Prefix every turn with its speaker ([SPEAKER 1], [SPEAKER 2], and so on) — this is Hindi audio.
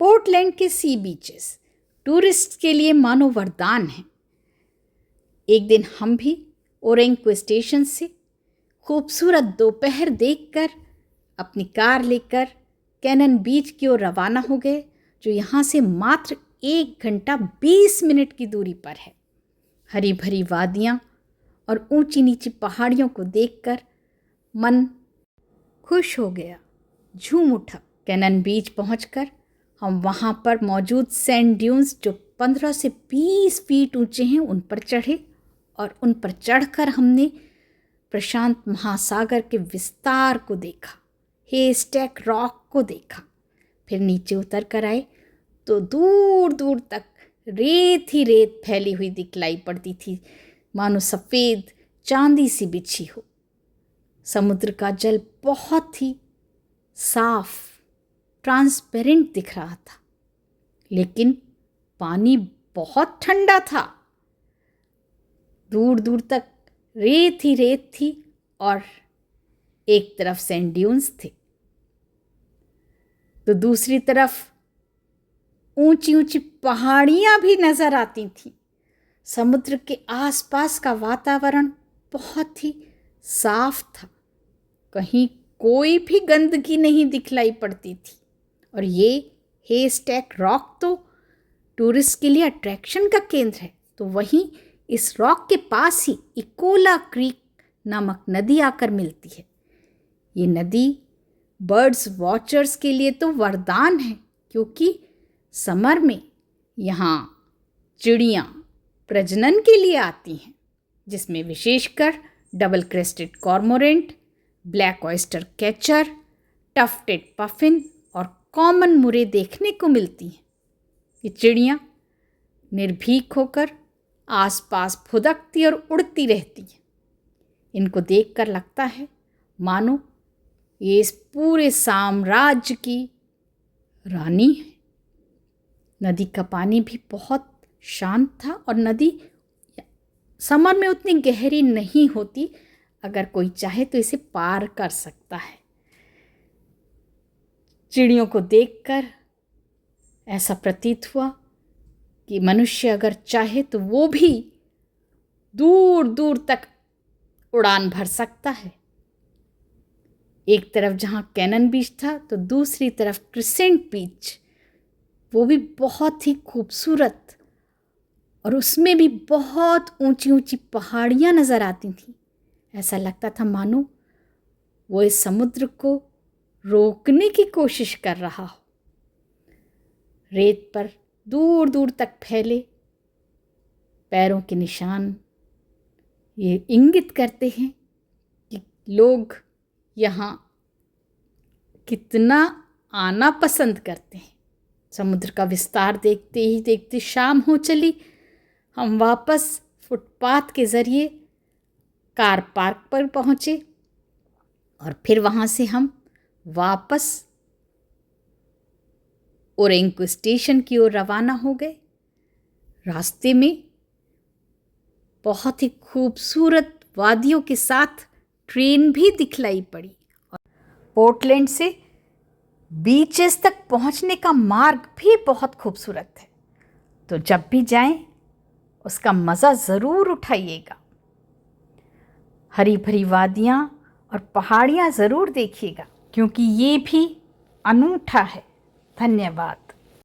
[SPEAKER 1] पोर्टलैंड के सी बीचेस टूरिस्ट के लिए मानो वरदान हैं। एक दिन हम भी ओरेंक्वे स्टेशन से खूबसूरत दोपहर देखकर अपनी कार लेकर कैनन बीच की ओर रवाना हो गए, जो यहाँ से मात्र 1 घंटा 20 मिनट की दूरी पर है। हरी भरी वादियाँ और ऊंची नीची पहाड़ियों को देखकर मन खुश हो गया, झूम उठा। कैनन बीच पहुंचकर हम वहाँ पर मौजूद सैंड ड्यून्स जो 15 से 20 फीट ऊंचे हैं उन पर चढ़े और उन पर चढ़कर हमने प्रशांत महासागर के विस्तार को देखा, हेस्टैक रॉक को देखा। फिर नीचे उतर कर आए तो दूर दूर तक रेत ही रेत फैली हुई दिखलाई पड़ती थी, मानो सफ़ेद चांदी सी बिछी हो। समुद्र का जल बहुत ही साफ ट्रांसपेरेंट दिख रहा था, लेकिन पानी बहुत ठंडा था। दूर दूर तक रेत ही रेत थी और एक तरफ सैंड ड्यून्स थे तो दूसरी तरफ ऊंची ऊंची पहाड़ियां भी नजर आती थीं। समुद्र के आसपास का वातावरण बहुत ही साफ था, कहीं कोई भी गंदगी नहीं दिखलाई पड़ती थी। और ये हेस्टैक रॉक तो टूरिस्ट के लिए अट्रैक्शन का केंद्र है, तो वहीं इस रॉक के पास ही इकोला क्रीक नामक नदी आकर मिलती है। ये नदी बर्ड्स वॉचर्स के लिए तो वरदान है, क्योंकि समर में यहाँ चिड़ियाँ प्रजनन के लिए आती हैं, जिसमें विशेषकर double crested cormorant, black oyster catcher, tufted puffin और कॉमन मुरे देखने को मिलती हैं। ये चिड़ियाँ निर्भीक होकर आसपास फुदकती और उड़ती रहती हैं। इनको देखकर लगता है मानो ये इस पूरे साम्राज्य की रानी है। नदी का पानी भी बहुत शांत था और नदी समर में उतनी गहरी नहीं होती, अगर कोई चाहे तो इसे पार कर सकता है। चिड़ियों को देखकर ऐसा प्रतीत हुआ कि मनुष्य अगर चाहे तो वो भी दूर दूर तक उड़ान भर सकता है। एक तरफ जहाँ कैनन बीच था तो दूसरी तरफ क्रिसेंट बीच, वो भी बहुत ही खूबसूरत, और उसमें भी बहुत ऊंची ऊंची पहाड़ियाँ नज़र आती थीं। ऐसा लगता था मानो वो इस समुद्र को रोकने की कोशिश कर रहा हो। रेत पर दूर दूर तक फैले पैरों के निशान ये इंगित करते हैं कि लोग यहाँ कितना आना पसंद करते हैं। समुद्र का विस्तार देखते ही देखते शाम हो चली। हम वापस फुटपाथ के ज़रिए कार पार्क पर पहुँचे और फिर वहाँ से हम वापस ओरेंक्वे स्टेशन की ओर रवाना हो गए। रास्ते में बहुत ही खूबसूरत वादियों के साथ ट्रेन भी दिखलाई पड़ी और पोर्टलैंड से बीचेस तक पहुंचने का मार्ग भी बहुत खूबसूरत है। तो जब भी जाएं उसका मज़ा ज़रूर उठाइएगा। हरी भरी वादियाँ और पहाड़ियाँ ज़रूर देखिएगा, क्योंकि ये भी अनूठा है। धन्यवाद।